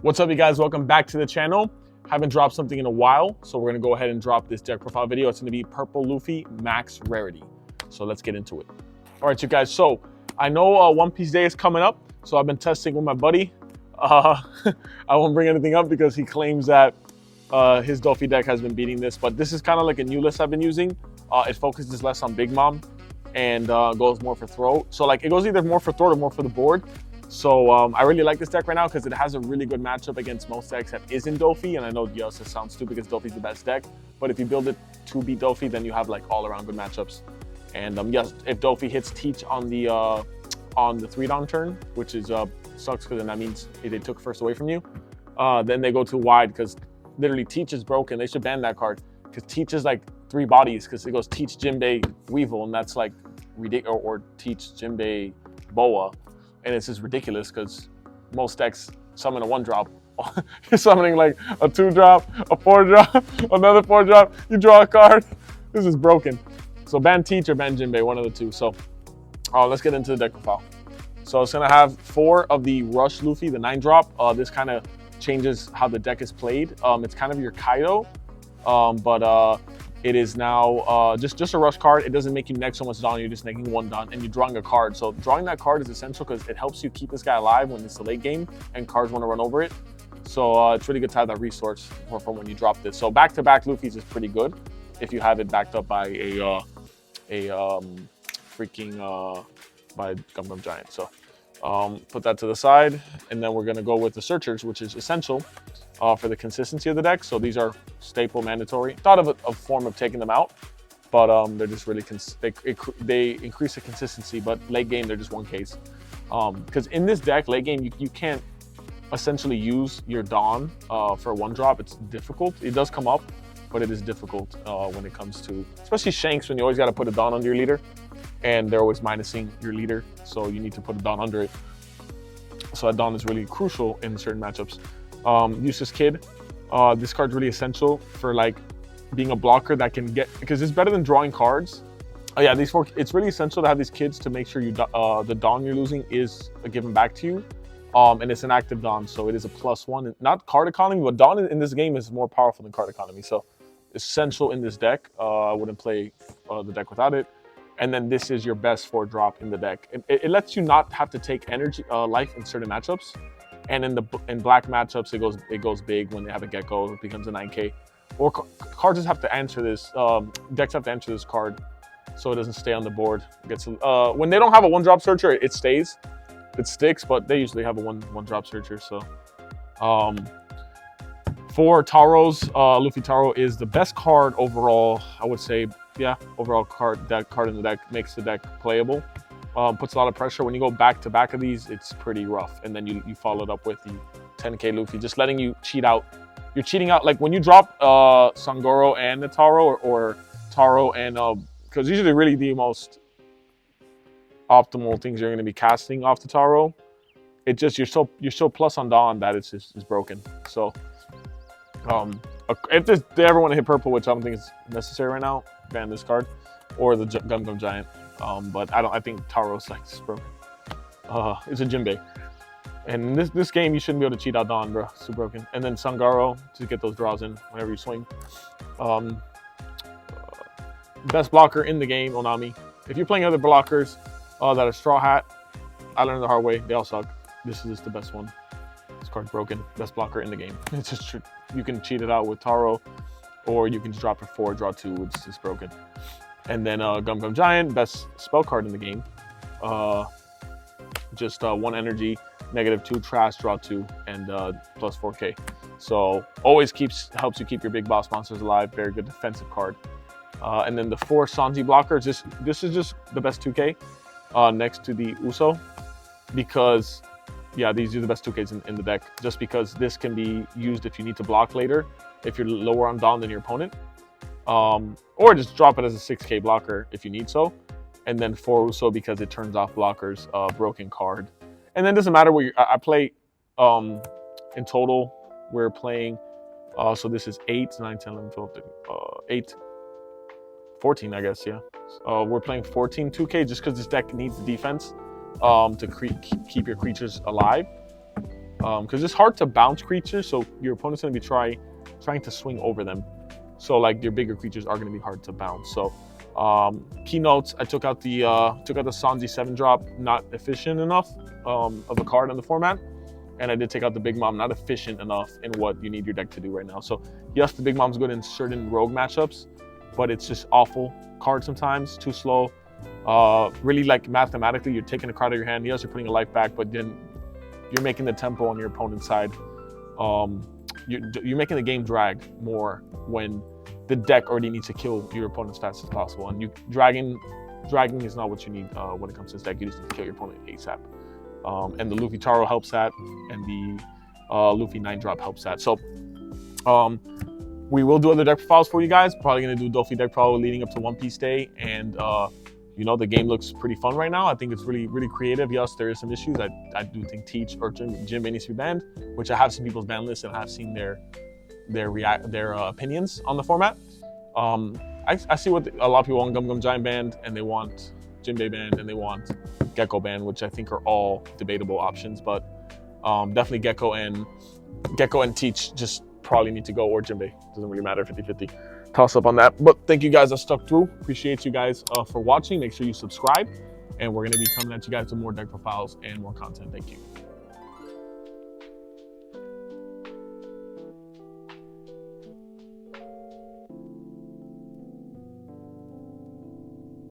What's up, you guys? Welcome back to the channel. Haven't dropped something in a while, so we're gonna go ahead and drop this deck profile video. It's gonna be Purple Luffy Max Rarity. So let's get into it. All right, you guys, so I know One Piece Day is coming up, so I've been testing with my buddy. I won't bring anything up because he claims that his Luffy deck has been beating this, but this is kind of like a new list I've been using. It focuses less on Big Mom and goes more for throw. So like it goes either more for throw or more for the board. So I really like this deck right now because it has a really good matchup against most decks that isn't Luffy. And I know Eustass sounds stupid because Luffy's the best deck, but if you build it to beat Luffy, then you have like all around good matchups. And yes, if Luffy hits Teach on the 3-down turn, which is sucks because then that means they took first away from you, then they go too wide because literally Teach is broken. They should ban that card because Teach is like 3 bodies because it goes Teach, Jinbei, Weevil, and that's like ridiculous, or Teach, Jinbei, Boa. And it's just ridiculous because most decks summon a 1-drop. You're summoning like a 2-drop, a 4-drop, another 4-drop. You draw a card. This is broken. So ban Teach or ban Jinbei, one of the two. So let's get into the deck profile. So it's gonna have 4 of the Rush Luffy, the 9-drop. This kind of changes how the deck is played. It's kind of your Kaido, but it is now just a rush card. It doesn't make you next so much Dawn, you're just making 1 Dawn and you're drawing a card. So drawing that card is essential because it helps you keep this guy alive when it's the late game and cards want to run over it. So it's really good to have that resource for when you drop this. So back-to-back Luffy's is pretty good if you have it backed up by by Gum Giant. So put that to the side, and then we're gonna go with the Searchers, which is essential for the consistency of the deck. So these are staple, mandatory. Thought of a form of taking them out, but they're just really they increase the consistency. But late game, they're just one case. Because in this deck, late game, you can't essentially use your Dawn for a 1-drop. It's difficult. It does come up, but it is difficult when it comes to, especially Shanks, when you always got to put a Dawn under your leader, and they're always minusing your leader, so you need to put a Dawn under it. So that Dawn is really crucial in certain matchups. Eustass Kid, this card's really essential for like being a blocker that can get, because it's better than drawing cards. Yeah, these 4, it's really essential to have these kids to make sure you the Dawn you're losing is given back to you. And it's an active Dawn, so it is a +1. Not card economy, but Dawn in this game is more powerful than card economy. So essential in this deck. I wouldn't play the deck without it. And then this is your best 4-drop in the deck. It lets you not have to take energy, life in certain matchups. And in black matchups, it goes big when they have a Gecko. It becomes a 9K. Or cards just have to answer this. Decks have to answer this card, so it doesn't stay on the board. When they don't have a 1-drop Searcher, it stays. It sticks, but they usually have a 1-drop Searcher. So for Taros, Luffy-Tarou is the best card overall. I would say, yeah, overall card in the deck makes the deck playable. Puts a lot of pressure. When you go back-to-back of these, it's pretty rough. And then you follow it up with the 10K Luffy, just letting you cheat out. You're cheating out, like when you drop San-Gorou and the Taro, or Taro and, because usually really the most optimal things you're going to be casting off the Taro. It just, you're so plus on Dawn that it's broken. So if they ever want to hit purple, which I don't think is necessary right now, ban this card or the Gum Giant. But I think Taro's like broken. It's a Jinbei. And this game, you shouldn't be able to cheat out Dawn, bro. It's too broken. And then San-Gorou to get those draws in whenever you swing. Best blocker in the game, O-Nami. If you're playing other blockers that are Straw Hat, I learned the hard way. They all suck. This is just the best one. This card's broken. Best blocker in the game. It's just true. You can cheat it out with Taro, or you can just drop it 4, draw 2. It's just broken. And then Gum Giant, best spell card in the game. Just 1 energy, -2, trash, draw 2, and plus 4K. So always helps you keep your big boss monsters alive. Very good defensive card. And then the 4 Sanji blockers. This is just the best 2K next to the Uso, because yeah, these are the best 2Ks in the deck. Just because this can be used if you need to block later, if you're lower on Dawn than your opponent. Or just drop it as a 6K blocker if you need so. And then 4 Uso because it turns off blockers, broken card. And then it doesn't matter where I play, in total, we're playing, so this is 8, 9, 10, 11, 12, 13, 8, 14, I guess, yeah. We're playing 14 2K just because this deck needs the defense to keep your creatures alive. because it's hard to bounce creatures, so your opponent's gonna be trying to swing over them. So like your bigger creatures are gonna be hard to bounce. So keynotes, I took out the Sanji 7-drop, not efficient enough of a card in the format. And I did take out the Big Mom, not efficient enough in what you need your deck to do right now. So yes, the Big Mom's good in certain rogue matchups, but it's just awful card sometimes, too slow. Really, like, mathematically, you're taking a card out of your hand. Yes, you're putting a life back, but then you're making the tempo on your opponent's side. You're making the game drag more when the deck already needs to kill your opponent as fast as possible. And dragging is not what you need when it comes to this deck. You just need to kill your opponent ASAP. And the Luffy-Tarou helps that, and the Luffy 9-drop helps that. So we will do other deck profiles for you guys. Probably going to do Dofi deck profile leading up to One Piece Day. And, you know, the game looks pretty fun right now. I think it's really, really creative. Yes, there is some issues. I do think Teach or Jinbei needs to be banned, which I have seen people's ban lists and I have seen their opinions on the format. I see what a lot of people want Gum Gum Giant banned, and they want Jinbei banned, and they want Gecko banned, which I think are all debatable options, but definitely Gecko and Teach just probably need to go, or Jinbei. Doesn't really matter, 50-50. Toss up on that. But thank you guys that stuck through. Appreciate you guys for watching. Make sure you subscribe, and we're going to be coming at you guys with more deck profiles and more content. Thank you.